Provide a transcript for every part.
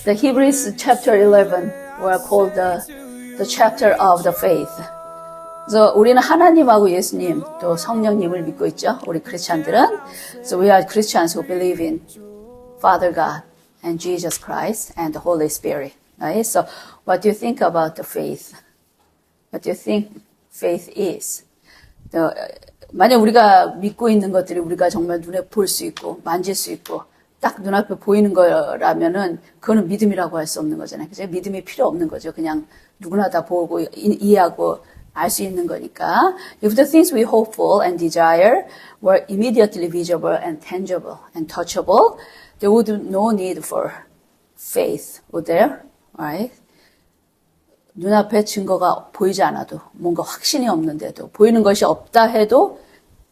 The Hebrews chapter 11 were called the chapter of the faith. 그래서 우리는 하나님하고 예수님 또 성령님을 믿고 있죠. 우리 크리스찬들은. So we are Christians who believe in Father God and Jesus Christ and the Holy Spirit. Right? So what do you think about the faith? What do you think faith is? 만약 우리가 믿고 있는 것들이 우리가 정말 눈에 볼 수 있고 만질 수 있고 딱 눈앞에 보이는 거라면은 그거는 믿음이라고 할 수 없는 거잖아요. 그죠? 믿음이 필요 없는 거죠. 그냥 누구나 다 보고 이해하고 알 수 있는 거니까. If the things we hope for and desire were immediately visible and tangible and touchable, there would be no need for faith, would there? Right? 눈앞에 증거가 보이지 않아도 뭔가 확신이 없는데도 보이는 것이 없다 해도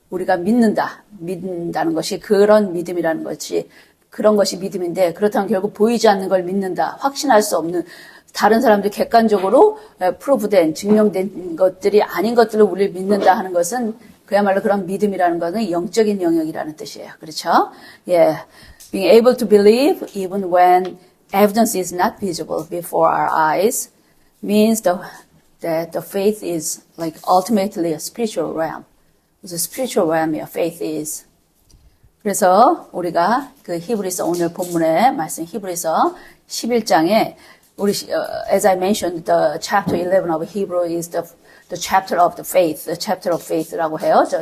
우리가 믿는다는 것이 그런 믿음이라는 것이 그런 것이 믿음인데 그렇다면 결국 보이지 않는 걸 믿는다. 확신할 수 없는 다른 사람들이 객관적으로 프루브된 증명된 것들이 아닌 것들을 우리를 믿는다 하는 것은 그야말로 그런 믿음이라는 것은 영적인 영역이라는 뜻이에요. 그렇죠? 예. Being able to believe even when evidence is not visible before our eyes means that the faith is like ultimately a spiritual realm. The spiritual realm of faith is. 그래서 우리가 그 히브리서 오늘 본문의 말씀 히브리서 11장에 우리 as I mentioned the chapter 11 of Hebrew is the chapter of the faith, the chapter of faith라고 해요. 저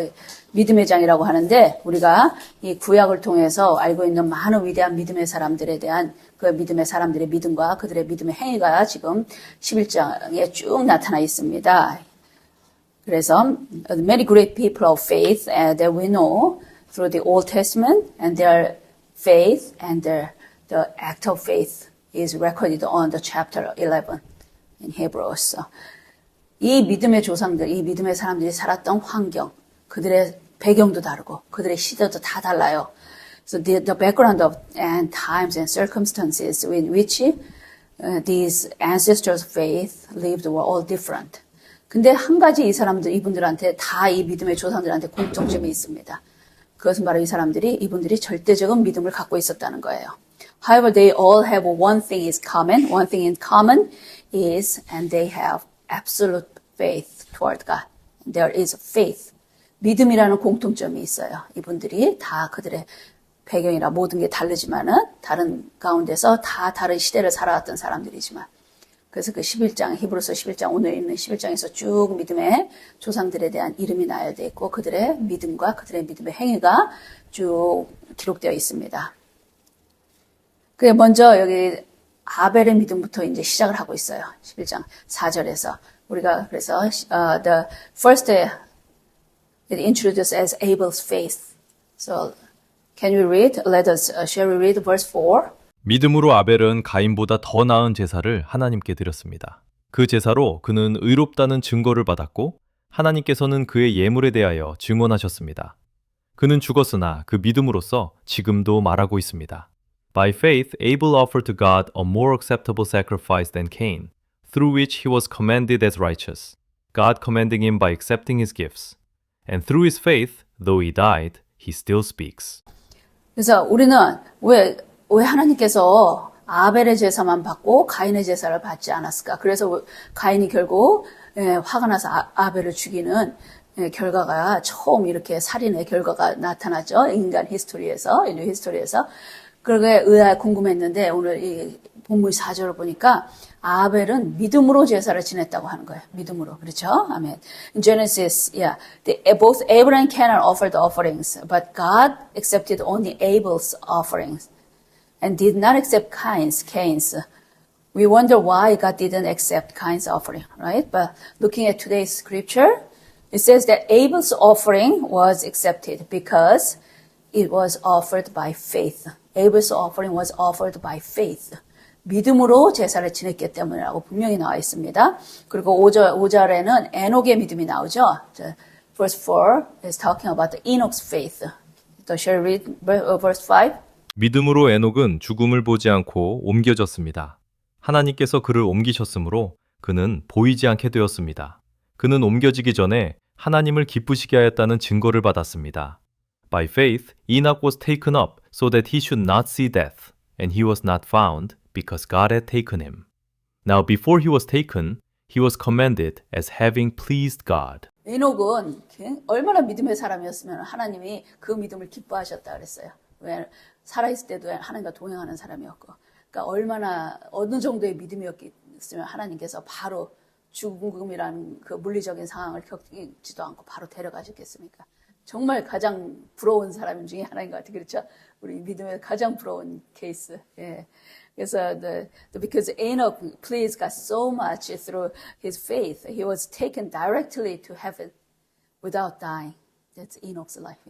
믿음의 장이라고 하는데 우리가 이 구약을 통해서 알고 있는 많은 위대한 믿음의 사람들에 대한 그 믿음의 사람들의 믿음과 그들의 믿음의 행위가 지금 11장에 쭉 나타나 있습니다. 그래서 many great people of faith that we know through the Old Testament and their faith and the act of faith is recorded on the chapter 11 in Hebrews. 이 믿음의 조상들, 이 믿음의 사람들이 살았던 환경, 그들의 배경도 다르고 그들의 시대도 다 달라요. So the background of and times and circumstances in which these ancestors' faith lived were all different. 근데 한 가지 이분들한테 다 이 믿음의 조상들한테 공통점이 있습니다. 그것은 바로 이분들이 절대적인 믿음을 갖고 있었다는 거예요. However, they all have one thing is common. One thing in common is, and they have absolute faith toward God. There is faith. 믿음이라는 공통점이 있어요. 이분들이 다 그들의 배경이나 모든 게 다르지만은 다른 가운데서 다 다른 시대를 살아왔던 사람들이지만 그래서 그 11장, 히브리서 11장, 오늘 있는 11장에서 쭉 믿음의 조상들에 대한 이름이 나열되어 있고 그들의 믿음과 그들의 믿음의 행위가 쭉 기록되어 있습니다. 그게 먼저 여기 아벨의 믿음부터 이제 시작을 하고 있어요. 11장 4절에서. 우리가 그래서 the first it introduced as Abel's faith. So can we read? Shall we read verse 4? 믿음으로 아벨은 가인보다 더 나은 제사를 하나님께 드렸습니다. 그 제사로 그는 의롭다는 증거를 받았고 하나님께서는 그의 예물에 대하여 증언하셨습니다. 그는 죽었으나 그 믿음으로써 지금도 말하고 있습니다. By faith, Abel offered to God a more acceptable sacrifice than Cain, through which he was commended as righteous, God commending him by accepting his gifts. And through his faith, though he died, he still speaks. 그래서 우리는 왜 하나님께서 아벨의 제사만 받고 가인의 제사를 받지 않았을까? 그래서 가인이 결국 화가 나서 아벨을 죽이는 결과가 처음 이렇게 살인의 결과가 나타나죠. 인류 히스토리에서. 그러게 궁금했는데 오늘 이 본문 4절을 보니까 아벨은 믿음으로 제사를 지냈다고 하는 거예요. 믿음으로. 그렇죠? 아멘. In Genesis, both Abel and Cain offered offerings, but God accepted only Abel's offerings and did not accept Cain's. We wonder why God didn't accept Cain's offering, right? But looking at today's scripture, it says that Abel's offering was accepted because it was offered by faith. Abel's offering was offered by faith. 믿음으로 제사를 지냈기 때문이라고 분명히 나와 있습니다. 그리고 5절에는 에녹의 믿음이 나오죠. Verse 4 is talking about the Enoch's faith. So shall we read verse 5? 믿음으로 에녹은 죽음을 보지 않고 옮겨졌습니다. 하나님께서 그를 옮기셨으므로 그는 보이지 않게 되었습니다. 그는 옮겨지기 전에 하나님을 기쁘시게 하였다는 증거를 받았습니다. By faith, Enoch was taken up so that he should not see death, and he was not found because God had taken him. Now before he was taken, he was commended as having pleased God. 에녹은 얼마나 믿음의 사람이었으면 하나님이 그 믿음을 기뻐하셨다 그랬어요. 왜 살아있을 때도 하나님과 동행하는 사람이었고, 그러니까 얼마나 어느 정도의 믿음이었으면 하나님께서 바로 죽음이라는 그 물리적인 상황을 겪지도 않고 바로 데려가셨겠습니까? 정말 가장 부러운 사람 중에 하나인 것 같아요. 그렇죠? 우리 믿음의 가장 부러운 케이스. 예. 그래서 because Enoch pleased God so much through his faith, he was taken directly to heaven without dying. That's Enoch's life,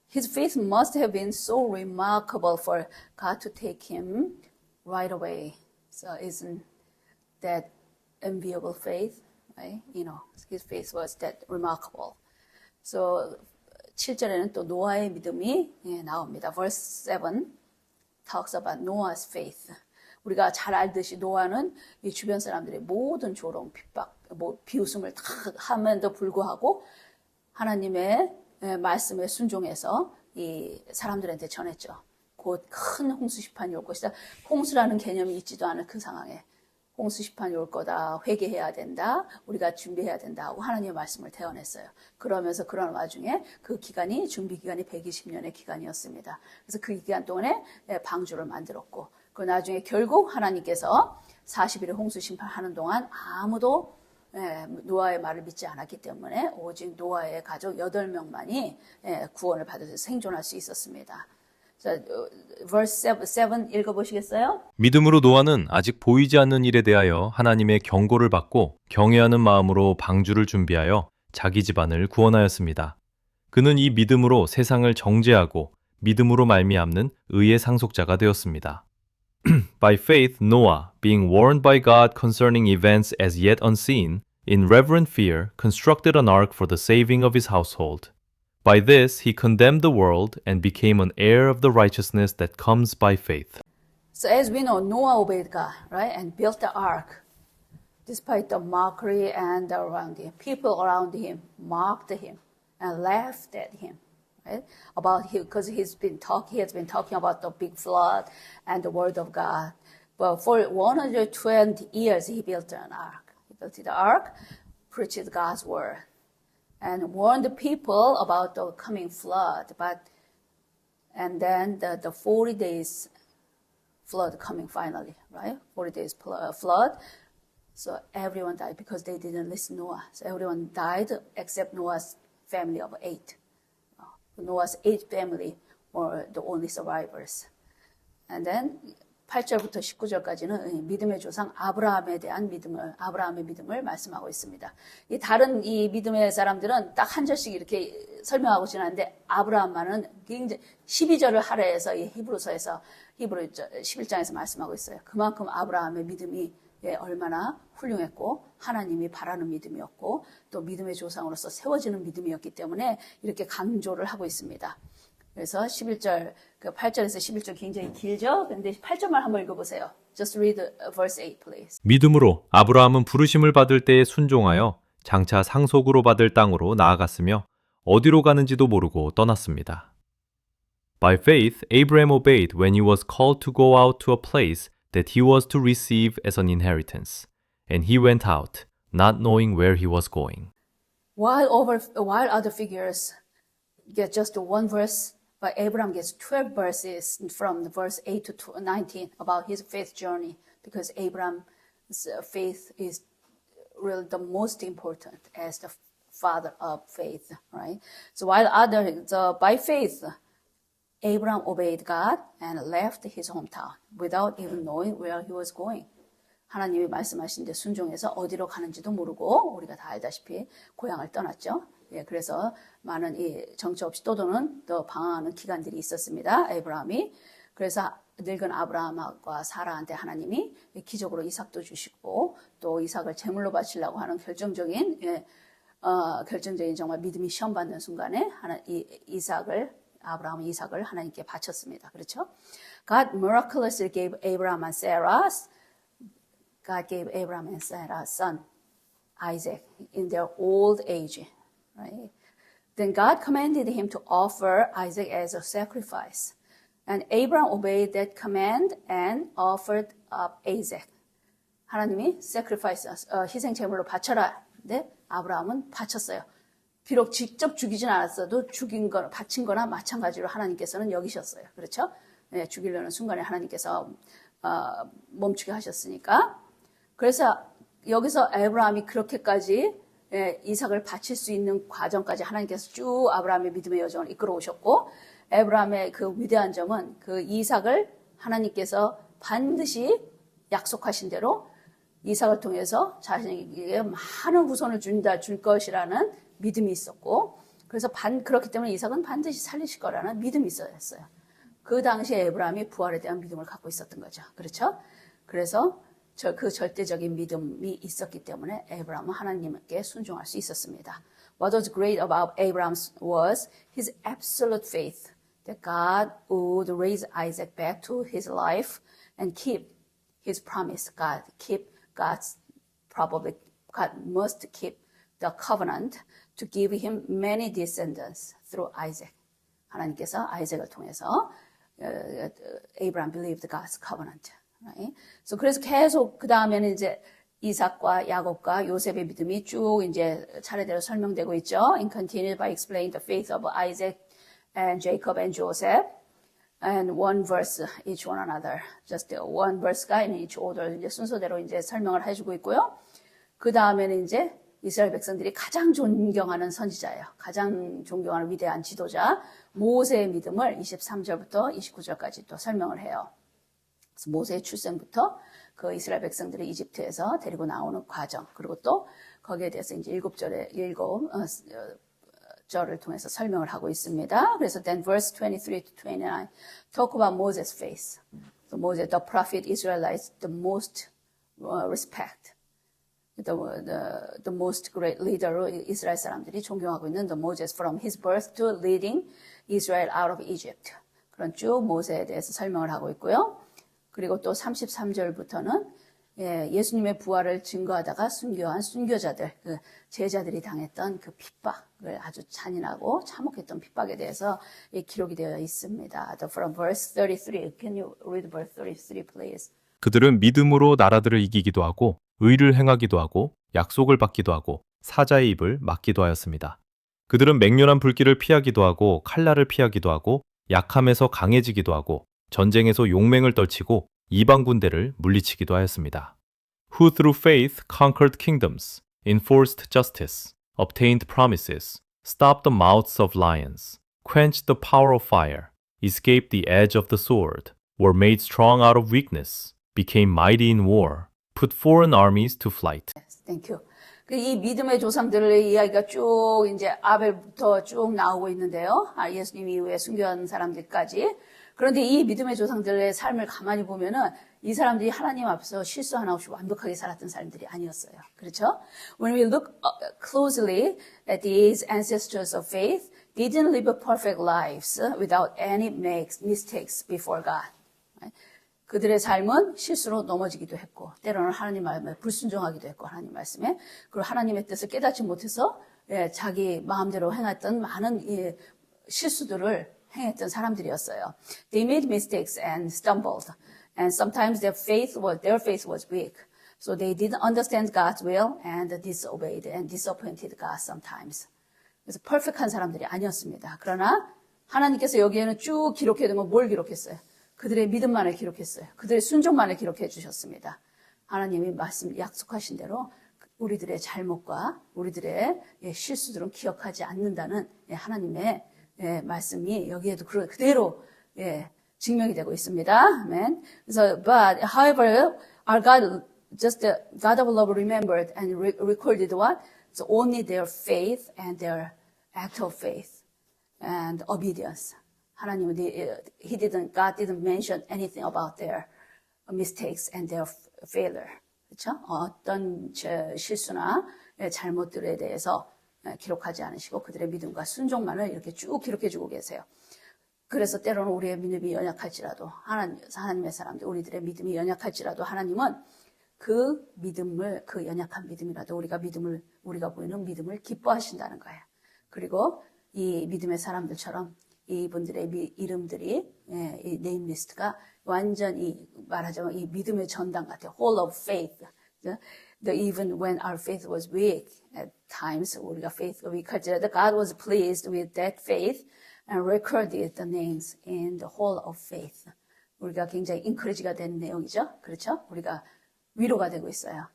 His faith must have been so remarkable for God to take him right away. So isn't that enviable faith, right? His faith was that remarkable. So 7절에는 또 노아의 믿음이 나옵니다. Verse 7 talks about Noah's faith. 우리가 잘 알듯이 노아는 이 주변 사람들의 모든 조롱, 핍박, 비웃음을 다 함에도 불구하고 하나님의 말씀에 순종해서 이 사람들한테 전했죠. 곧 큰 홍수 시판이 올 것이다. 홍수라는 개념이 있지도 않은 그 상황에 홍수 시판이 올 거다. 회개해야 된다. 우리가 준비해야 된다. 하고 하나님의 말씀을 대언했어요. 그러면서 그런 와중에 그 기간이 준비 기간이 120년의 기간이었습니다. 그래서 그 기간 동안에 방주를 만들었고 그 나중에 결국 하나님께서 40일의 홍수 심판하는 동안 아무도 노아의 말을 믿지 않았기 때문에 오직 노아의 가족 8명만이 구원을 받아서 생존할 수 있었습니다. 자, verse 7 읽어보시겠어요? 믿음으로 노아는 아직 보이지 않는 일에 대하여 하나님의 경고를 받고 경외하는 마음으로 방주를 준비하여 자기 집안을 구원하였습니다. 그는 이 믿음으로 세상을 정죄하고 믿음으로 말미암는 의의 상속자가 되었습니다. By faith, Noah, being warned by God concerning events as yet unseen, in reverent fear, constructed an ark for the saving of his household. By this, he condemned the world and became an heir of the righteousness that comes by faith. So as we know, Noah obeyed God, right? And built the ark. Despite the mockery and around him, people around him mocked him and laughed at him, right? About him, because he has been talking about the big flood and the word of God. But for 120 years, he built an ark. He built the ark, preached God's word, and warned the people about the coming flood. And then the 40 days flood coming finally, right? 40 days flood. So everyone died because they didn't listen to Noah. So everyone died except Noah's family of 8. Noah's 8 family were the only survivors. And then 8절부터 19절까지는 믿음의 조상 아브라함의 믿음을 말씀하고 있습니다. 이 다른 이 믿음의 사람들은 딱 한 절씩 이렇게 설명하고 지나는데 아브라함만은 굉장히 12절을 할애해서 이 히브루 11장에서 말씀하고 있어요. 그만큼 아브라함의 믿음이 얼마나 훌륭했고 하나님이 바라는 믿음이었고 또 믿음의 조상으로서 세워지는 믿음이었기 때문에 이렇게 강조를 하고 있습니다. 그래서 11절, 8절에서 11절 굉장히 길죠? 근데 8절만 한번 읽어보세요. Just read verse 8, please. 믿음으로 아브라함은 부르심을 받을 때에 순종하여 장차 상속으로 받을 땅으로 나아갔으며 어디로 가는지도 모르고 떠났습니다. By faith, Abraham obeyed when he was called to go out to a place that he was to receive as an inheritance. And he went out, not knowing where he was going. While other figures get just one verse, but Abraham gets 12 verses from verse 8 to 19 about his faith journey, because Abraham's faith is really the most important as the father of faith, right? So while by faith, Abraham obeyed God and left his hometown without even knowing where he was going. 하나님이 말씀하신 데 순종해서 어디로 가는지도 모르고 우리가 다 알다시피 고향을 떠났죠. 그래서 많은 이 정처 없이 떠도는 또 방황하는 기간들이 있었습니다. 에브라함이. 그래서 늙은 아브라함과 사라한테 하나님이 기적으로 이삭도 주시고 또 이삭을 제물로 바치려고 하는 결정적인 정말 믿음이 시험받는 순간에 아브라함은 이삭을 하나님께 바쳤습니다. 그렇죠? God miraculously gave Abraham and Sarah son Isaac in their old age. Right? Then God commanded him to offer Isaac as a sacrifice. And Abraham obeyed that command and offered up Isaac. 하나님이 sacrifice, 희생 제물로 바쳐라. 근데 아브라함은 바쳤어요. 비록 직접 죽이진 않았어도 바친 거나 마찬가지로 하나님께서는 여기셨어요. 그렇죠? 네, 죽이려는 순간에 하나님께서 멈추게 하셨으니까. 그래서 여기서 아브라함이 그렇게까지 이삭을 바칠 수 있는 과정까지 하나님께서 쭉 아브라함의 믿음의 여정을 이끌어 오셨고, 아브라함의 그 위대한 점은 그 이삭을 하나님께서 반드시 약속하신 대로 이삭을 통해서 자신에게 많은 후손을 줄 것이라는 믿음이 있었고, 그래서 그렇기 때문에 이삭은 반드시 살리실 거라는 믿음이 있었어요. 그 당시에 아브라함이 부활에 대한 믿음을 갖고 있었던 거죠. 그렇죠? 그래서 그 절대적인 믿음이 있었기 때문에 아브라함은 하나님께 순종할 수 있었습니다. What was great about Abraham was his absolute faith that God would raise Isaac back to his life and keep his promise. God must keep the covenant to give him many descendants through Isaac. 하나님께서 아이작을 통해서 Abraham believed God's covenant. Right? 그래서 계속 그 다음에는 이제 이삭과 야곱과 요셉의 믿음이 쭉 이제 차례대로 설명되고 있죠. And continued by explaining the faith of Isaac and Jacob and Joseph. And one verse each one another. Just one verse가 in each order 이제 순서대로 이제 설명을 해주고 있고요. 그 다음에는 이제 이스라엘 백성들이 가장 존경하는 선지자예요. 가장 존경하는 위대한 지도자 모세의 믿음을 23절부터 29절까지 또 설명을 해요. 그래서 모세의 출생부터 그 이스라엘 백성들을 이집트에서 데리고 나오는 과정, 그리고 또 거기에 대해서 이제 7절을 통해서 설명을 하고 있습니다. 그래서 then verse 23 to 29 talk about Moses' faith. So Moses, the prophet Israelites, the most respect. The most great leader로 이스라엘 사람들이 존경하고 있는 the Moses from his birth to leading Israel out of Egypt. 그런 쭉 모세에 대해서 설명을 하고 있고요. 그리고 또 33절부터는 예수님의 부활을 증거하다가 순교한 순교자들, 그 제자들이 당했던 그 핍박을 아주 잔인하고 참혹했던 핍박에 대해서 기록이 되어 있습니다. From verse 33, can you read verse 33, please? 그들은 믿음으로 나라들을 이기기도 하고 의를 행하기도 하고 약속을 받기도 하고 사자의 입을 막기도 하였습니다. 그들은 맹렬한 불길을 피하기도 하고 칼날을 피하기도 하고 약함에서 강해지기도 하고 전쟁에서 용맹을 떨치고 이방 군대를 물리치기도 하였습니다. Who through faith conquered kingdoms, enforced justice, obtained promises, stopped the mouths of lions, quenched the power of fire, escaped the edge of the sword, were made strong out of weakness, became mighty in war, put foreign armies to flight. Thank you. 이 믿음의 조상들의 이야기가 쭉 이제 아벨부터 쭉 나오고 있는데요. 예수님 이후에 순교한 사람들까지. 그런데 이 믿음의 조상들의 삶을 가만히 보면은 이 사람들이 하나님 앞에서 실수 하나 없이 완벽하게 살았던 사람들이 아니었어요. 그렇죠? When we look closely at these ancestors of faith, they didn't live perfect lives without any mistakes before God. 그들의 삶은 실수로 넘어지기도 했고, 때로는 하나님 말씀에 불순종하기도 했고, 하나님 말씀에, 그리고 하나님의 뜻을 깨닫지 못해서 자기 마음대로 행했던 많은 실수들을 행했던 사람들이었어요. They made mistakes and stumbled, and sometimes their faith was weak. So they didn't understand God's will and disobeyed and disappointed God sometimes. 그래서 퍼펙트한 사람들이 아니었습니다. 그러나 하나님께서 여기에는 쭉 기록해둔 건 뭘 기록했어요? 그들의 믿음만을 기록했어요. 그들의 순종만을 기록해 주셨습니다. 하나님이 약속하신 대로 우리들의 잘못과 우리들의 실수들은 기억하지 않는다는 하나님의 말씀이 여기에도 그대로 증명이 되고 있습니다. 아멘. 그래서 but however our God God of love remembered and recorded what? So only their faith and their act of faith and obedience. 하나님은 God didn't mention anything about their mistakes and their failure. 그렇죠? 어떤 실수나 잘못들에 대해서 기록하지 않으시고 그들의 믿음과 순종만을 이렇게 쭉 기록해주고 계세요. 그래서 때로는 우리의 믿음이 연약할지라도 하나님의 사람들 우리들의 믿음이 연약할지라도 하나님은 그 믿음을 그 연약한 믿음이라도 우리가 보이는 믿음을 기뻐하신다는 거예요. 그리고 이 믿음의 사람들처럼 이분들의 이름들이, 예, 이 네임 리스트가 완전히 말하자면 이 믿음의 전당 같아요. Hall of faith. Even when our faith was weak at times, 우리가 faith가 weak할지라도 God was pleased with that faith and recorded the names in the hall of faith. 우리가 굉장히 encourage가 되는 내용이죠. 그렇죠? 우리가 위로가 되고 있어요.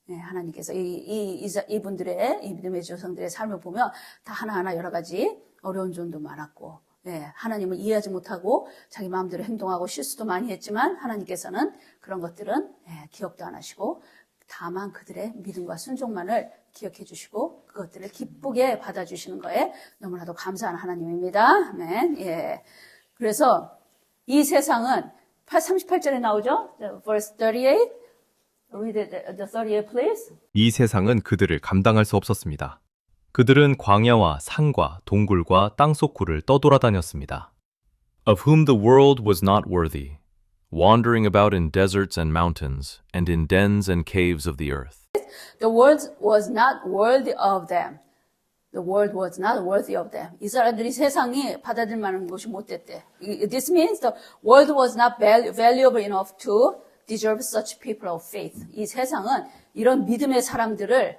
네, 하나님께서 이분들의 이 믿음의 조상들의 삶을 보면 다 하나하나 여러 가지 어려운 점도 많았고, 네, 하나님을 이해하지 못하고 자기 마음대로 행동하고 실수도 많이 했지만 하나님께서는 그런 것들은 기억도 안 하시고 다만 그들의 믿음과 순종만을 기억해 주시고 그것들을 기쁘게 받아주시는 거에 너무나도 감사한 하나님입니다. 네, 예. 그래서 이 세상은 38절에 나오죠. Verse 38. Read the 38, please. 이 세상은 그들을 감당할 수 없었습니다. 그들은 광야와 산과 동굴과 땅속 굴을 떠돌아다녔습니다. Of whom the world was not worthy, wandering about in deserts and mountains, and in dens and caves of the earth. The world was not worthy of them. The world was not worthy of them. 이 사람들이 세상이 받아들일 만한 것이 못 됐대. This means the world was not valuable enough to deserve such people of faith. 이 세상은 이런 믿음의 사람들을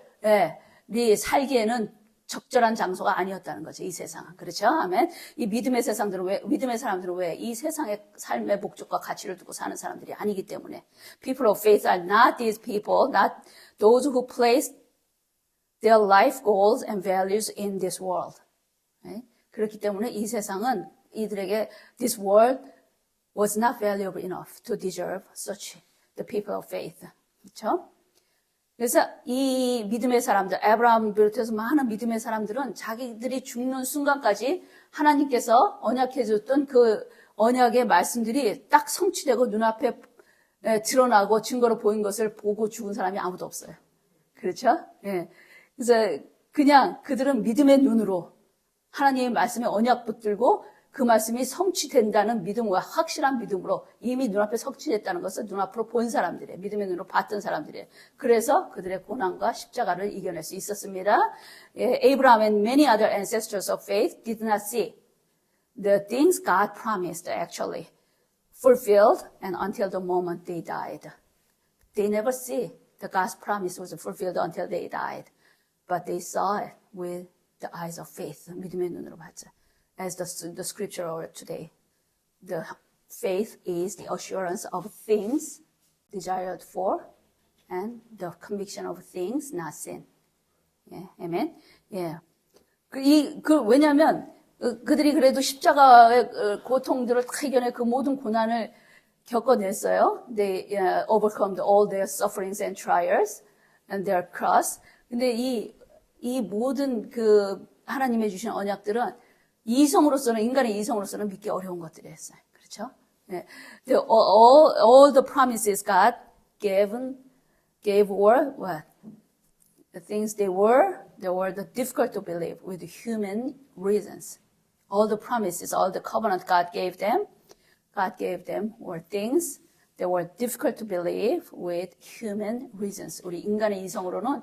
살기에는 적절한 장소가 아니었다는 거죠. 이 세상은. 그렇죠? 아멘. 이 믿음의 사람들은 왜 이 세상의 삶의 목적과 가치를 두고 사는 사람들이 아니기 때문에. People of faith are not these people, not those who place their life goals and values in this world. 네? 그렇기 때문에 이 세상은 이들에게 this world was not valuable enough to deserve such the people of faith. 그렇죠? 그래서 이 믿음의 사람들, 아브라함을 비롯해서 많은 믿음의 사람들은 자기들이 죽는 순간까지 하나님께서 언약해 줬던 그 언약의 말씀들이 딱 성취되고 눈앞에 드러나고 증거로 보인 것을 보고 죽은 사람이 아무도 없어요. 그렇죠? 예. 그래서 그냥 그들은 믿음의 눈으로 하나님의 말씀에 언약 붙들고 그 말씀이 성취된다는 믿음과 확실한 믿음으로 이미 눈앞에 성취됐다는 것을 눈앞으로 본 사람들이에요. 믿음의 눈으로 봤던 사람들이에요. 그래서 그들의 고난과 십자가를 이겨낼 수 있었습니다. Abraham and many other ancestors of faith did not see the things God promised actually fulfilled and until the moment they died. They never see the God's promise was fulfilled until they died. But they saw it with the eyes of faith. 믿음의 눈으로 봤죠. As the scripture wrote today, the faith is the assurance of things desired for and the conviction of things not seen. 예, 아멘. 예. 왜냐면, 그들이 그래도 십자가의 고통들을 다 이겨내 그 모든 고난을 겪어냈어요. They overcome all their sufferings and trials and their cross. 근데 이 모든 하나님의 주신 언약들은 인간의 이성으로서는 믿기 어려운 것들이었어요. 그렇죠? 네. All the promises God gave were what? The things they were difficult to believe with human reasons. All the promises, all the covenant God gave them were things that were difficult to believe with human reasons. 우리 인간의 이성으로는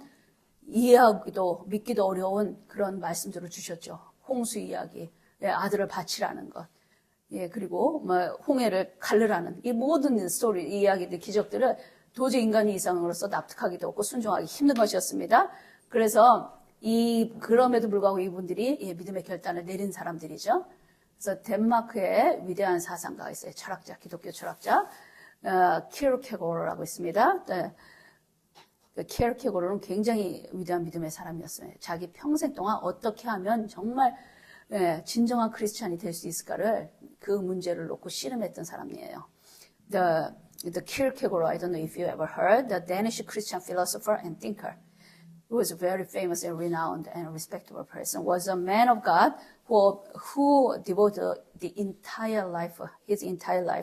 이해하기도 믿기도 어려운 그런 말씀들을 주셨죠. 홍수 이야기, 아들을 바치라는 것, 그리고 홍해를 가르라는 이 모든 이야기들, 기적들을 도저히 인간의 이성으로서 납득하기도 없고 순종하기 힘든 것이었습니다. 그래서 그럼에도 불구하고 이분들이 믿음의 결단을 내린 사람들이죠. 그래서 덴마크의 위대한 사상가가 있어요. 철학자, 기독교 철학자, 키르케고르라고 있습니다. 키르케고르는 굉장히 위대한 믿음의 사람이었어요. 자기 평생 동안 어떻게 하면 정말 진정한 크리스찬이 될 수 있을까를 그 문제를 놓고 씨름했던 사람이에요. The Kierkegaard, I don't know if you ever heard, the Danish Christian philosopher and thinker, who was a very famous and renowned and respectable person, was a man of God who devoted his entire life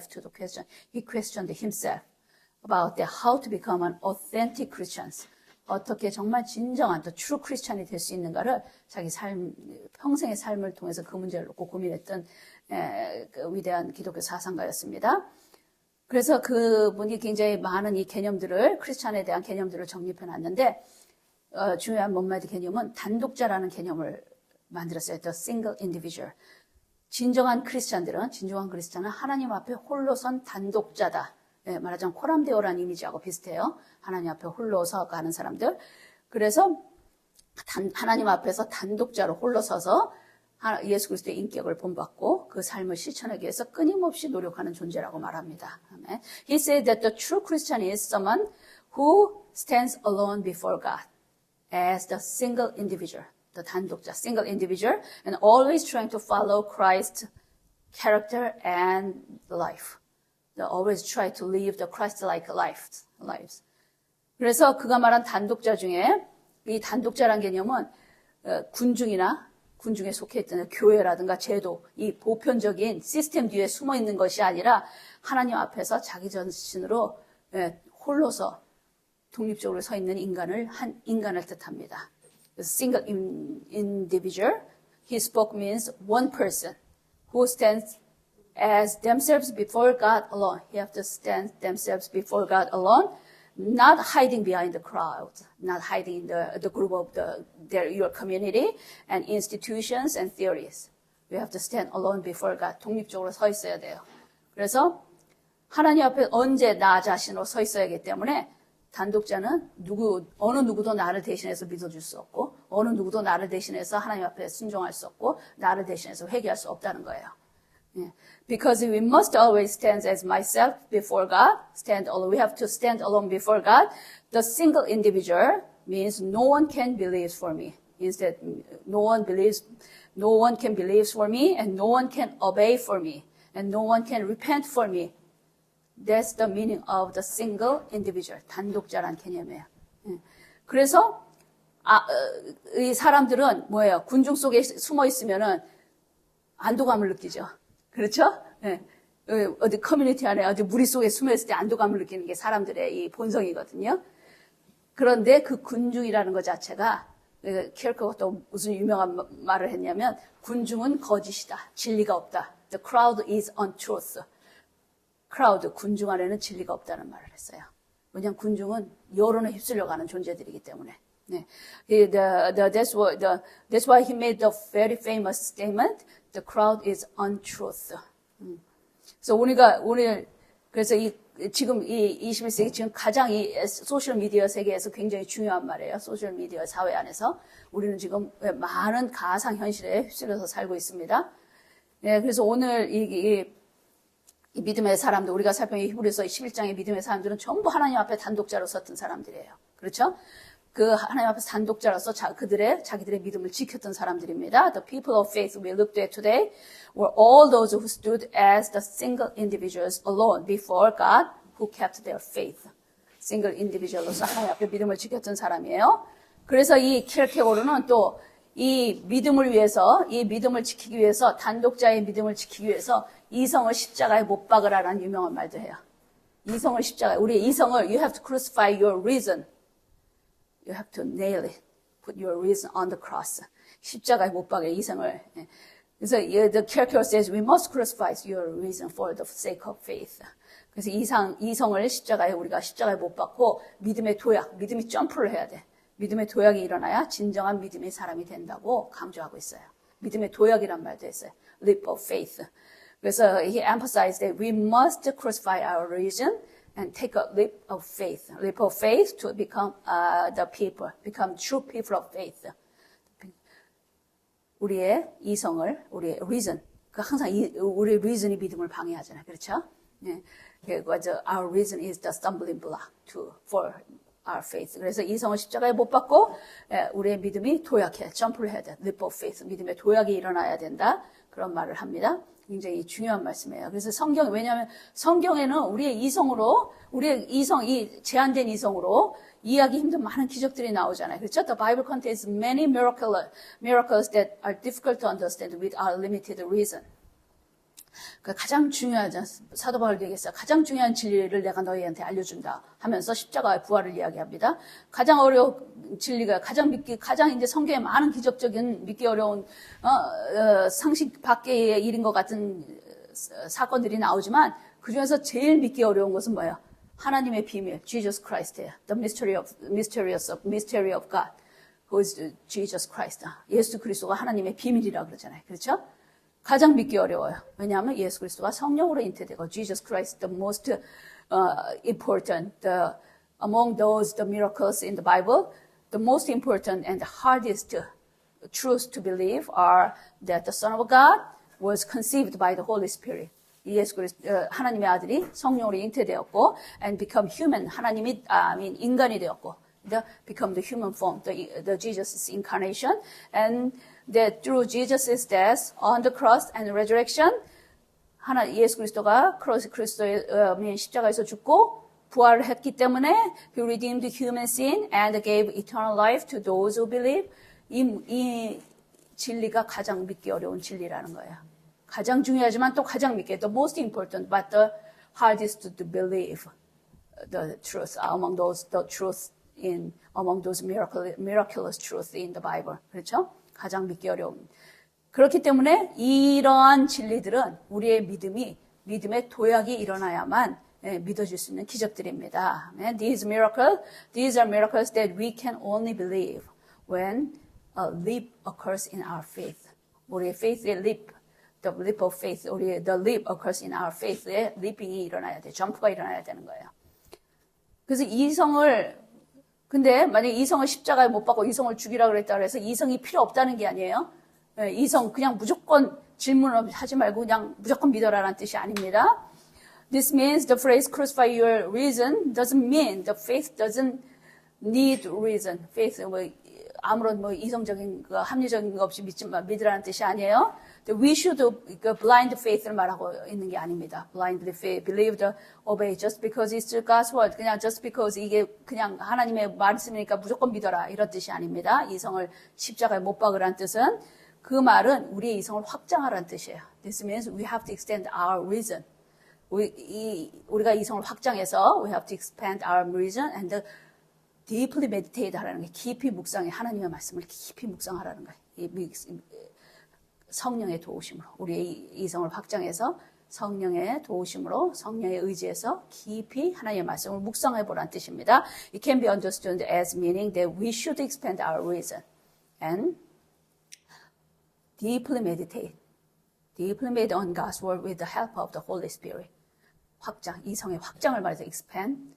to the question. He questioned himself about how to become an authentic Christian. 어떻게 정말 진정한 the true Christian이 될 수 있는가를 자기 평생의 삶을 통해서 그 문제를 놓고 고민했던 그 위대한 기독교 사상가였습니다. 그래서 그분이 굉장히 많은 이 개념들을, 크리스찬에 대한 개념들을 정립해 놨는데, 중요한 몇 마디 개념은 단독자라는 개념을 만들었어요. The single individual. 진정한 크리스찬은 하나님 앞에 홀로 선 단독자다. 예, 말하자면 코람데오라는 이미지하고 비슷해요. 하나님 앞에 홀로 서가는 사람들. 그래서 하나님 앞에서 단독자로 홀로 서서 예수 그리스도의 인격을 본받고 그 삶을 실천하기 위해서 끊임없이 노력하는 존재라고 말합니다. He said that the true Christian is someone who stands alone before God as the single individual, the 단독자, single individual, and always trying to follow Christ's character and life. They always try to live the Christ-like lives. 그래서 그가 말한 단독자 중에 이 단독자란 개념은 군중에 속해 있던 교회라든가 제도, 이 보편적인 시스템 뒤에 숨어 있는 것이 아니라 하나님 앞에서 자기 자신으로 홀로서 독립적으로 서 있는 인간을 뜻합니다. Single individual, he spoke means one person who stands as themselves before God alone. You have to stand themselves before God alone, not hiding behind the crowd, not hiding in the group of your community and institutions and theories. You have to stand alone before God. 독립적으로 서 있어야 돼요. 그래서 하나님 앞에 언제 나 자신으로 서 있어야 하기 때문에 단독자는 어느 누구도 나를 대신해서 믿어줄 수 없고, 어느 누구도 나를 대신해서 하나님 앞에 순종할 수 없고, 나를 대신해서 회개할 수 없다는 거예요. Because we must always stand as myself before God, we have to stand alone before God. The single individual means no one can believe for me. Instead, no one can believe for me, and no one can obey for me, and no one can repent for me. That's the meaning of the single individual. 단독자란 개념이에요. 그래서 이 사람들은 뭐예요? 군중 속에 숨어 있으면은 안도감을 느끼죠. 그렇죠? 네. 어디 커뮤니티 안에 어디 무리 속에 숨어 있을 때 안도감을 느끼는 게 사람들의 이 본성이거든요. 그런데 그 군중이라는 것 자체가 킬커가 또 무슨 유명한 말을 했냐면 군중은 거짓이다. 진리가 없다. The crowd is untruth. 크라우드, 군중 안에는 진리가 없다는 말을 했어요. 왜냐하면 군중은 여론에 휩쓸려가는 존재들이기 때문에. 네. That's why he made the very famous statement, the crowd is untruth. 그래서 그래서 지금 이 21세기 지금 가장 이 소셜미디어 세계에서 굉장히 중요한 말이에요. 소셜미디어 사회 안에서. 우리는 지금 많은 가상 현실에 휩쓸려서 살고 있습니다. 네, 그래서 오늘 이 믿음의 사람들, 우리가 살펴본 히브리서 11장의 믿음의 사람들은 전부 하나님 앞에 단독자로 섰던 사람들이에요. 그렇죠? 그 하나님 앞에서 단독자로서 자기들의 믿음을 지켰던 사람들입니다. The people of faith we looked at today were all those who stood as the single individuals alone before God who kept their faith. single individual로서 하나님 앞에 믿음을 지켰던 사람이에요. 그래서 이 킬케고르는 또 이 믿음을 지키기 위해서, 단독자의 믿음을 지키기 위해서 이성을 십자가에 못 박으라라는 유명한 말도 해요. 우리의 이성을, you have to crucify your reason. You have to nail it. Put your reason on the cross. 십자가에 못 박여, 이성을. 그래서 the character says we must crucify your reason for the sake of faith. 그래서 이성을 우리가 십자가에 못 박고 믿음이 점프를 해야 돼. 믿음의 도약이 일어나야 진정한 믿음의 사람이 된다고 강조하고 있어요. 믿음의 도약이란 말도 했어요. leap of faith. 그래서 he emphasized that we must crucify our reason and take a leap of faith. leap of faith to become become true people of faith. 우리의 이성을, 우리의 reason. 항상 우리의 reason이 믿음을 방해하잖아요. 그렇죠? 네. Our reason is the stumbling block for our faith. 그래서 이성을 십자가에 못 박고 우리의 믿음이 점프를 해야 돼. leap of faith. 믿음의 도약이 일어나야 된다. 그런 말을 합니다. 굉장히 중요한 말씀이에요. 그래서 왜냐하면 성경에는 우리의 이 제한된 이성으로 이해하기 힘든 많은 기적들이 나오잖아요. 그렇죠? The Bible contains many miracles that are difficult to understand with our limited reason. 가장 중요하지 않습니까? 사도 바울도 얘기했어요. 가장 중요한 진리를 내가 너희한테 알려준다 하면서 십자가의 부활을 이야기합니다. 가장 어려운 진리가 가장 이제 성경에 많은 기적적인 믿기 어려운 상식 밖의 일인 것 같은 사건들이 나오지만 그 중에서 제일 믿기 어려운 것은 뭐예요? 하나님의 비밀, Jesus Christ예요. The mystery of God, who is Jesus Christ. 예수 그리스도가 하나님의 비밀이라고 그러잖아요. 그렇죠? 가장 믿기 어려워요. 왜냐하면 예수 그리스도가 성령으로 잉태되고 Jesus Christ the most important among those the miracles in the Bible, the most important and the hardest truths to believe are that the Son of God was conceived by the Holy Spirit. 예수 그리스도 하나님의 아들이 성령으로 잉태되었고 and become human 하나님이 인간이 되었고 become the human form, the Jesus' incarnation, and that through Jesus' death on the cross and resurrection, 예수 그리스도가 그리스도의 십자가에서 죽고 부활을 했기 때문에 He redeemed human sin and gave eternal life to those who believe. 이 진리가 가장 믿기 어려운 진리라는 거예요. 가장 중요하지만 또 가장 믿기, the most important, but the hardest to believe the truth among those the truth among those miraculous truths in the Bible. 그렇죠? 가장 믿기 어려운. 그렇기 때문에 이러한 진리들은 우리의 믿음의 도약이 일어나야만 믿어질 수 있는 기적들입니다. These are miracles that we can only believe when a leap occurs in our faith. 우리의 faith의 leap, the leap of faith, the leap occurs in our faith의 leaping이 일어나야 돼, 점프가 일어나야 되는 거예요. 그래서 근데 만약에 이성을 십자가에 못 박고 이성을 죽이라 그랬다 그래서 이성이 필요 없다는 게 아니에요. 이성 그냥 무조건 질문을 하지 말고 그냥 무조건 믿어라라는 뜻이 아닙니다. This means the phrase crucify your reason doesn't mean the faith doesn't need reason. faith 아무런 이성적인 합리적인 거 없이 믿으라는 뜻이 아니에요. We should blind faith를 말하고 있는 게 아닙니다. Blindly faith, believe, obey, just because it's God's word. 그냥 just because 이게 그냥 하나님의 말씀이니까 무조건 믿어라 이런 뜻이 아닙니다. 이성을 십자가에 못 박으라는 뜻은 그 말은 우리의 이성을 확장하라는 뜻이에요. This means we have to extend our reason. 우리가 이성을 확장해서 we have to expand our reason and deeply meditate 하라는 게 깊이 묵상해 하나님의 말씀을 깊이 묵상하라는 거예요. 성령의 도우심으로 우리의 이성을 확장해서 성령의 도우심으로 성령의 의지에서 깊이 하나님의 말씀을 묵상해 보라는 뜻입니다. It can be understood as meaning that we should expand our reason and deeply meditate on God's word with the help of the Holy Spirit. 확장, 이성의 확장을 말해서 expansion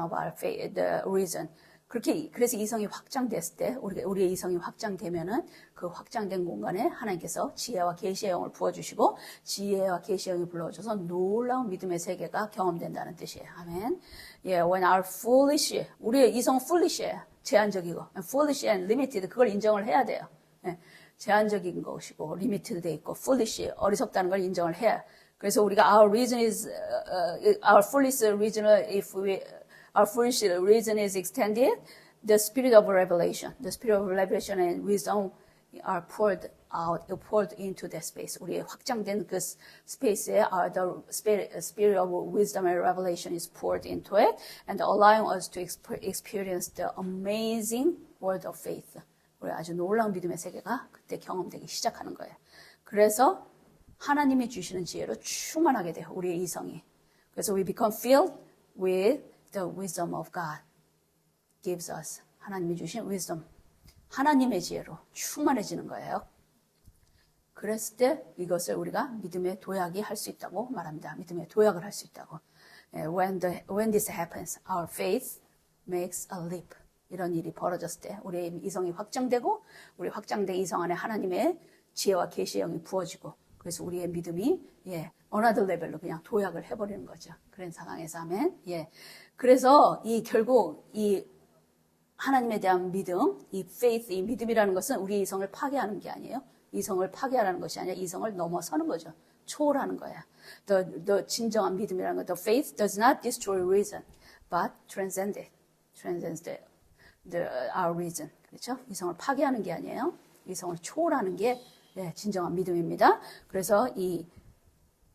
of our faith, the reason. 그래서 이성이 확장됐을 때, 우리의 이성이 확장되면은 그 확장된 공간에 하나님께서 지혜와 계시의 영을 부어주시고, 지혜와 계시의 영이 불러줘서 놀라운 믿음의 세계가 경험된다는 뜻이에요. 아멘. Yeah, when our foolish, 우리의 이성은 foolish예요. 제한적이고, foolish and limited, 그걸 인정을 해야 돼요. 예, 제한적인 것이고, limited 돼 있고, foolish, 어리석다는 걸 인정을 해야. 그래서 우리가 our reason is, our foolish reason, our foolish reason is extended, the spirit of revelation and wisdom are poured into that space. 우리의 확장된 그 스페이스에 the spirit of wisdom and revelation is poured into it and allowing us to experience the amazing world of faith. 우리 아주 놀라운 믿음의 세계가 그때 경험되기 시작하는 거예요. 그래서 하나님이 주시는 지혜로 충만하게 돼요. 우리의 이성이. 그래서 we become filled with the wisdom of God gives us. 하나님이 주신 wisdom. 하나님의 지혜로 충만해지는 거예요. 그랬을 때 이것을 우리가 믿음의 도약이 할 수 있다고 말합니다. 믿음의 도약을 할 수 있다고. When this happens, our faith makes a leap. 이런 일이 벌어졌을 때 우리의 이성이 확장되고 우리 확장된 이성 안에 하나님의 지혜와 계시의 영이 부어지고 그래서 우리의 믿음이 another 레벨로 그냥 도약을 해버리는 거죠. 그런 상황에서 하면 그래서 결국 이 하나님에 대한 믿음, 이 faith, 이 믿음이라는 것은 우리 이성을 파괴하는 게 아니에요. 이성을 파괴하는 것이 아니라 이성을 넘어서는 거죠. 초월하는 거야. The 진정한 믿음이라는 것, the faith does not destroy reason, but transcends our reason. 그렇죠? 이성을 파괴하는 게 아니에요. 이성을 초월하는 게 진정한 믿음입니다. 그래서 이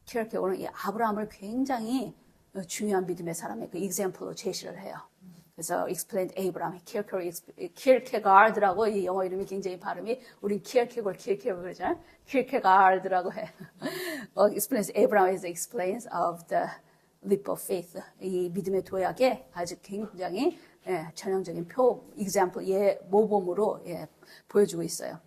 키르케고는 이 아브라함을 굉장히 중요한 믿음의 사람의 그 example로 제시를 해요. 그래서 explained Abraham, 키르케가르드라고 이 영어 이름이 굉장히 발음이 우린 키르케골 그러잖아요. 키르케가르드라고 해. explains Abraham is explains of the leap of faith. 이 믿음의 도약에 아주 굉장히 전형적인 example, 모범으로 보여주고 있어요.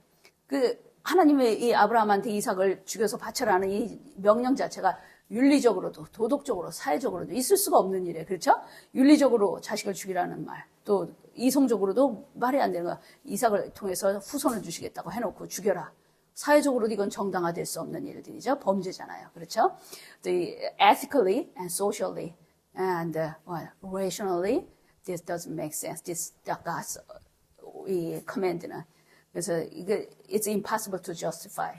하나님의 이 아브라함한테 이삭을 죽여서 바쳐라는 이 명령 자체가 윤리적으로도 도덕적으로 사회적으로도 있을 수가 없는 일이에요. 그렇죠? 윤리적으로 자식을 죽이라는 말, 또 이성적으로도 말이 안 되는 거야. 이삭을 통해서 후손을 주시겠다고 해놓고 죽여라. 사회적으로도 이건 정당화될 수 없는 일들이죠. 범죄잖아요. 그렇죠? Ethically and socially and rationally this doesn't make sense. This God's 이 command는. 그래서 이게 it's impossible to justify.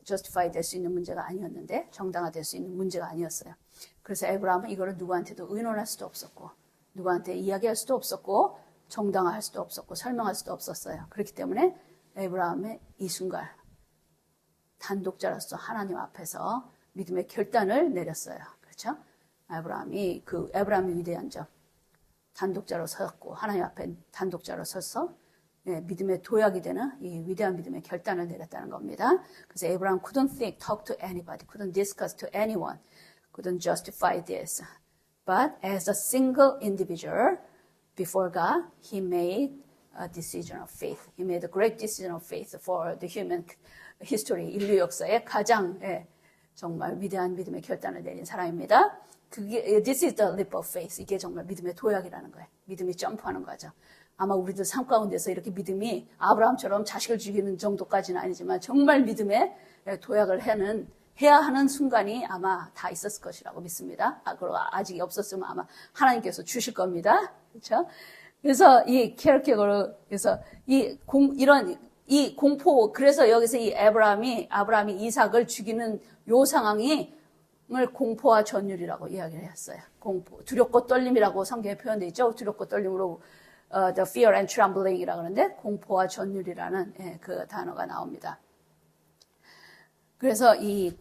justify 될 수 있는 문제가 아니었는데 정당화될 수 있는 문제가 아니었어요. 그래서 에브라함은 이거를 누구한테도 의논할 수도 없었고 누구한테 이야기할 수도 없었고 정당화할 수도 없었고 설명할 수도 없었어요. 그렇기 때문에 에브라함의 이 순간 단독자로서 하나님 앞에서 믿음의 결단을 내렸어요. 그렇죠? 에브라함이 위대한 점 단독자로 섰고 하나님 앞에 단독자로 서서 믿음의 도약이 되는 이 위대한 믿음의 결단을 내렸다는 겁니다. 그래서 에브라함 couldn't talk to anybody, couldn't discuss to anyone, couldn't justify this. But as a single individual before God, he made a decision of faith. He made a great decision of faith for the human history, 인류 역사의 가장 정말 위대한 믿음의 결단을 내린 사람입니다. This is the leap of faith. 이게 정말 믿음의 도약이라는 거예요. 믿음이 점프하는 거죠. 아마 우리도 삶 가운데서 이렇게 믿음이 아브라함처럼 자식을 죽이는 정도까지는 아니지만 정말 믿음의 도약을 해야 하는 순간이 아마 다 있었을 것이라고 믿습니다. 그리고 아직 없었으면 아마 하나님께서 주실 겁니다. 그렇죠? 그래서 이 캐릭터로 그래서 이 공포 그래서 여기서 이 아브라함이 이삭을 죽이는 요 상황을 공포와 전율이라고 이야기를 했어요. 공포, 두렵고 떨림이라고 성경에 표현되어 있죠. 두렵고 떨림으로 the fear and trembling이라고 하는데 공포와 전율이라는 그 단어가 나옵니다. 그래서 이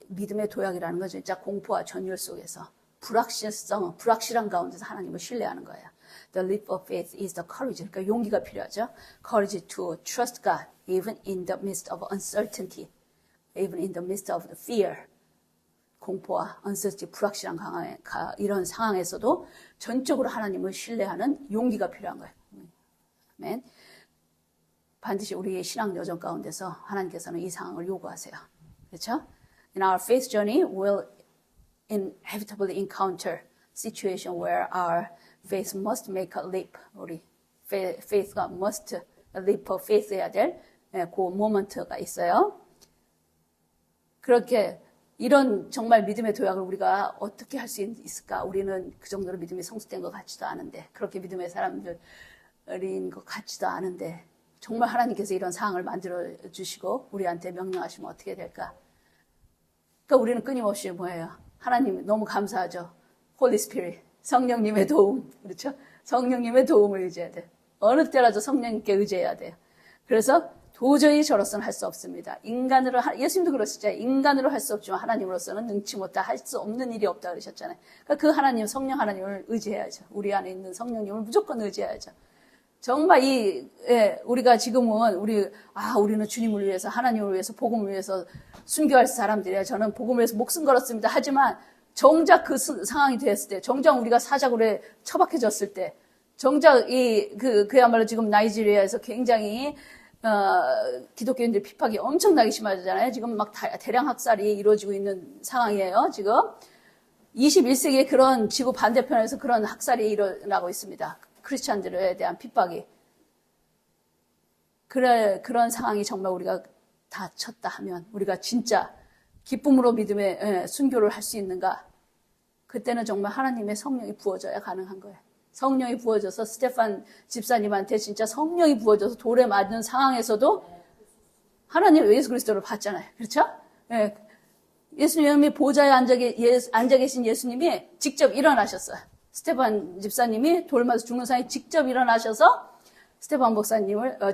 믿음의 도약이라는 건 진짜 공포와 전율 속에서 불확실한 가운데서 하나님을 신뢰하는 거예요. The leap of faith is the courage. 그러니까 용기가 필요하죠. Courage to trust God even in the midst of uncertainty, even in the midst of the fear. 공포와 uncertainty, 불확실한 이런 상황에서도 전적으로 하나님을 신뢰하는 용기가 필요한 거예요. 아멘. 반드시 우리의 신앙 여정 가운데서 하나님께서는 이 상황을 요구하세요. 그렇죠? In our faith journey, we'll inevitably encounter situation where our faith must make a leap. 우리 faith가 must leap of faith 해야 될 그 모먼트가 있어요. 그렇게 이런 정말 믿음의 도약을 우리가 어떻게 할 수 있을까? 우리는 그 정도로 믿음이 성숙된 것 같지도 않은데 그렇게 믿음의 사람들인 것 같지도 않은데 정말 하나님께서 이런 상황을 만들어 주시고 우리한테 명령하시면 어떻게 될까? 그러니까 우리는 끊임없이 뭐예요? 하나님 너무 감사하죠. Holy Spirit, 성령님의 도움, 그렇죠? 성령님의 도움을 의지해야 돼. 어느 때라도 성령님께 의지해야 돼요. 그래서 도저히 저로서는 할 수 없습니다. 예수님도 그러시죠. 인간으로 할 수 없지만 하나님으로서는 능치 못하 할 수 없는 일이 없다 그러셨잖아요. 그러니까 그 하나님, 성령 하나님을 의지해야죠. 우리 안에 있는 성령님을 무조건 의지해야죠. 정말 우리가 지금은 우리는 주님을 위해서, 하나님을 위해서, 복음을 위해서 순교할 사람들이에요. 저는 복음을 위해서 목숨 걸었습니다. 하지만 정작 그 상황이 됐을 때, 정작 우리가 사자굴에 처박혀졌을 때, 정작 그야말로 지금 나이지리아에서 굉장히 기독교인들 피박이 엄청나게 심하잖아요. 지금 막 대량 학살이 이루어지고 있는 상황이에요. 지금 21세기에 그런 지구 반대편에서 그런 학살이 일어나고 있습니다. 크리스찬들에 대한 핍박이. 그런 상황이 정말 우리가 닥쳤다 하면 우리가 진짜 기쁨으로 믿음의 순교를 할 수 있는가? 그때는 정말 하나님의 성령이 부어져야 가능한 거예요. 성령이 부어져서 스테판 집사님한테 진짜 성령이 부어져서 돌에 맞는 상황에서도 하나님 예수 그리스도를 봤잖아요. 그렇죠? 예. 예수님이 보좌에 앉아 계신 예수님이 직접 일어나셨어요. 스테판 집사님이 돌 맞아 죽는 상황에 직접 일어나셔서 스테판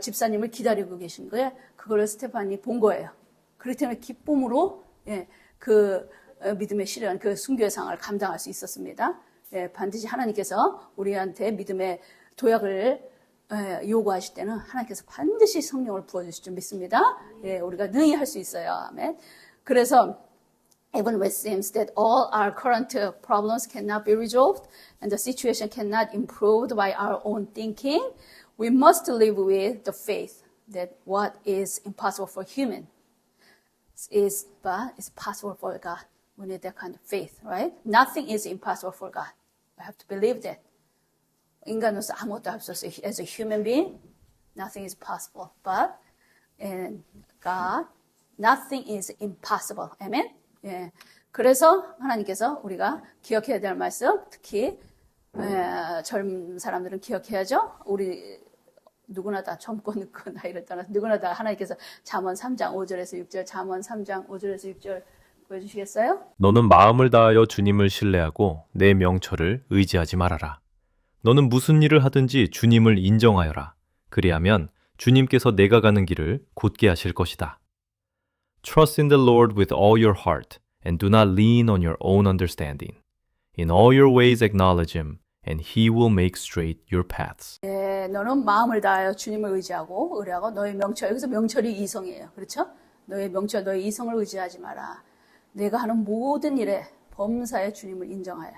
집사님을 기다리고 계신 거예요. 그걸 스테판이 본 거예요. 그렇기 때문에 기쁨으로 그 믿음의 시련, 그 순교의 상황을 감당할 수 있었습니다. 반드시 하나님께서 우리한테 믿음의 도약을 요구하실 때는 하나님께서 반드시 성령을 부어주실 줄 믿습니다. 우리가 능히 할 수 있어요. 아멘. 그래서 even when it seems that all our current problems cannot be resolved and the situation cannot improve by our own thinking, we must live with the faith that what is impossible for human is possible for God. We need that kind of faith, right? Nothing is impossible for God. We have to believe that. 인간으로서 아무것도 할 수 없어요. As a human being, nothing is possible. But in God, nothing is impossible. Amen? 예. 그래서 하나님께서 우리가 기억해야 될 말씀, 특히 젊은 사람들은 기억해야죠. 우리 누구나 다 젊고 늙고 나이를 떠나서 누구나 다 하나님께서 잠언 3장 5절에서 6절, 잠언 3장 5절에서 6절 보여주시겠어요? 너는 마음을 다하여 주님을 신뢰하고 내 명철을 의지하지 말아라. 너는 무슨 일을 하든지 주님을 인정하여라. 그리하면 주님께서 내가 가는 길을 곧게 하실 것이다. Trust in the Lord with all your heart and do not lean on your own understanding. In all your ways acknowledge him and he will make straight your paths. 예, 너는 마음을 다하여 주님을 의지하고 의뢰하고 너의 명철, 여기서 명철이 이성이에요. 그렇죠? 너의 명철, 너의 이성을 의지하지 마라. 내가 하는 모든 일에 범사에 주님을 인정하여.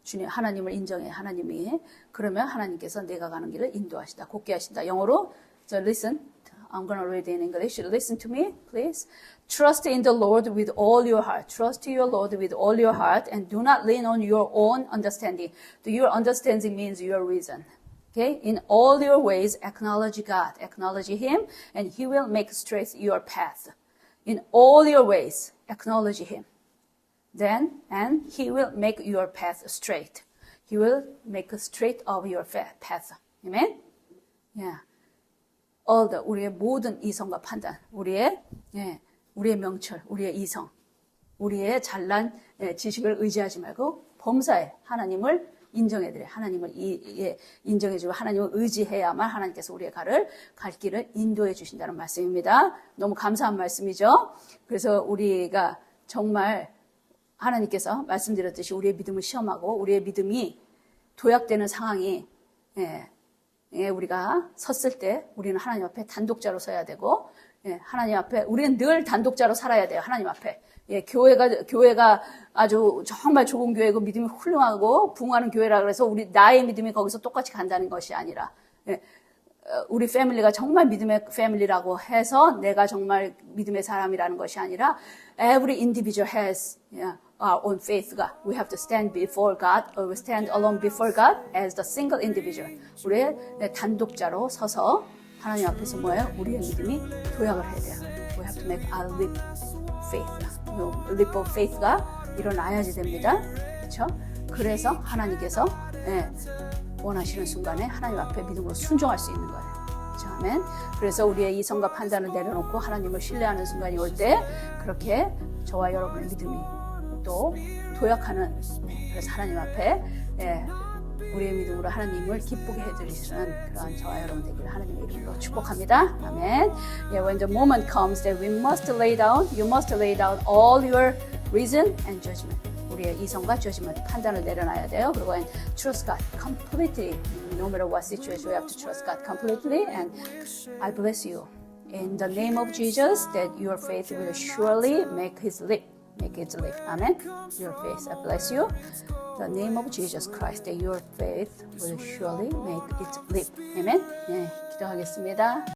주님, 하나님을 인정해, 하나님이. 그러면 하나님께서 내가 가는 길을 인도하시다, 곧게 하신다. 영어로, so listen, I'm going to read in English. Listen to me, please. Trust in the Lord with all your heart. Trust your Lord with all your heart and do not lean on your own understanding. Your understanding means your reason. Okay? In all your ways, acknowledge God. Acknowledge Him and He will make straight your path. In all your ways, acknowledge Him. Then, and He will make your path straight. He will make straight of your path. Amen? Yeah. All the, 우리의 모든 이성과 판단, 우리의 명철, 우리의 이성, 우리의 잘난 지식을 의지하지 말고 범사에 하나님을 인정해드려. 하나님을 인정해주고 하나님을 의지해야만 하나님께서 우리의 갈 길을 인도해 주신다는 말씀입니다. 너무 감사한 말씀이죠. 그래서 우리가 정말 하나님께서 말씀드렸듯이 우리의 믿음을 시험하고 우리의 믿음이 도약되는 상황이 우리가 섰을 때 우리는 하나님 앞에 단독자로 서야 되고 하나님 앞에 우리는 늘 단독자로 살아야 돼요. 하나님 앞에. 교회가 아주 정말 좋은 교회고 믿음이 훌륭하고 부흥하는 교회라 그래서 나의 믿음이 거기서 똑같이 간다는 것이 아니라 우리 패밀리가 정말 믿음의 패밀리라고 해서 내가 정말 믿음의 사람이라는 것이 아니라 every individual has our own faith. We have to stand before God or we stand alone before God as the single individual. 우리의 단독자로 서서 하나님 앞에서 뭐예요? 우리의 믿음이 도약을 해야 돼요. We have to make a leap faith. leap of faith가 일어나야지 됩니다. 그렇죠? 그래서 하나님께서 원하시는 순간에 하나님 앞에 믿음으로 순종할 수 있는 거예요. 그렇죠? 아멘. 그래서 우리의 이성과 판단을 내려놓고 하나님을 신뢰하는 순간이 올 때 그렇게 저와 여러분의 믿음이 또 도약하는 그래서 하나님 앞에 우리의 믿음으로 하나님을 기쁘게 해드리시는 그런 저와 여러분 되기를 하나님의 이름으로 축복합니다. 아멘. When the moment comes that we must lay down, you must lay down all your reason and judgment. 우리의 이성과 judgment, 판단을 내려놔야 돼요. 그리고 and trust God completely. No matter what situation, we have to trust God completely. And I bless you in the name of Jesus that your faith will surely make His leap. Make it live. Amen. Your faith, I bless you. The name of Jesus Christ, that your faith will surely make it live. Amen. 네, 기도하겠습니다.